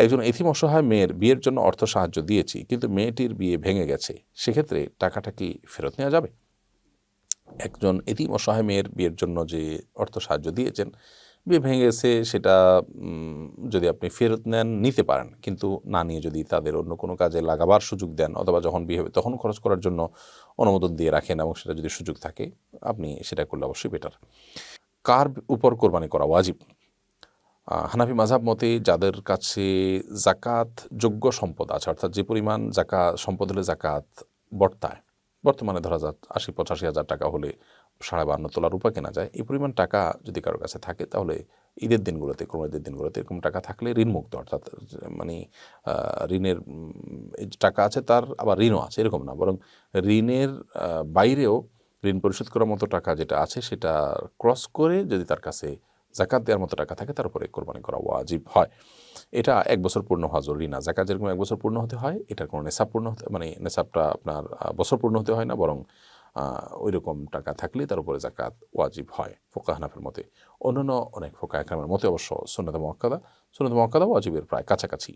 একজন এতিম অসহায় মেয়ের বিয়ের জন্য অর্থ সাহায্য দিয়েছি, কিন্তু মেয়েটির বিয়ে ভেঙে গেছে, সেক্ষেত্রে টাকাটা কি ফেরত নেওয়া যাবে? একজন এতিম অসহায় মেয়ের বিয়ের জন্য যে অর্থ সাহায্য দিয়েছেন, বিয়ে ভেঙে গেছে, সেটা যদি আপনি ফেরত নেন নিতে পারেন, কিন্তু না নিয়ে যদি তাদের অন্য কোনো কাজে লাগাবার সুযোগ দেন, অথবা যখন বিয়ে হবে তখন খরচ করার জন্য অনুমোদন দিয়ে রাখেন এবং সেটা যদি সুযোগ থাকে, আপনি সেটা করলে অবশ্যই বেটার। কার উপর কোরবানি করা ওয়াজিব? হানাফি মাযহাব মতে যাদের কাছে জাকাত যোগ্য সম্পদ আছে, অর্থাৎ যে পরিমাণ সম্পদ হলে জাকাত বর্তায়, বর্তমানে ধরা যাক ৮০-৮৫ হাজার টাকা হলে 52.৫ তোলা রূপা কেনা যায়, এই পরিমাণ টাকা যদি কারোর কাছে থাকে, তাহলে ঈদের দিনগুলোতে, কোরবানির দিনগুলোতে এরকম টাকা থাকলে ঋণমুক্ত, অর্থাৎ মানে ঋণের এই যে টাকা আছে তার আবার ঋণও আছে এরকম না, বরং ঋণের বাইরেও ঋণ পরিশোধ করার মতো টাকা যেটা আছে সেটা ক্রস করে যদি তার কাছে জাকাত দেওয়ার মতো টাকা থাকে, তার উপরে কোরবানি করা ওয়াজিব হয়। এটা ১ বছর পূর্ণ হওয়া জরুরি না। জাকাত যেরকম ১ বছর পূর্ণ হতে হয়, এটার কোনো নেসাব পূর্ণ হতে, মানে নেসাবটা আপনার বছর পূর্ণ হতে হয় না, বরং ওইরকম টাকা থাকলে তার উপরে জাকাত ওয়াজিব হয় ফুকাহা হানাফির মতে। অন্যান্য অনেক ফুকাহা ইকরামের মতে অবশ্য সুন্নাতে মুআক্কাদা ওয়াজিবের প্রায় কাছাকাছি।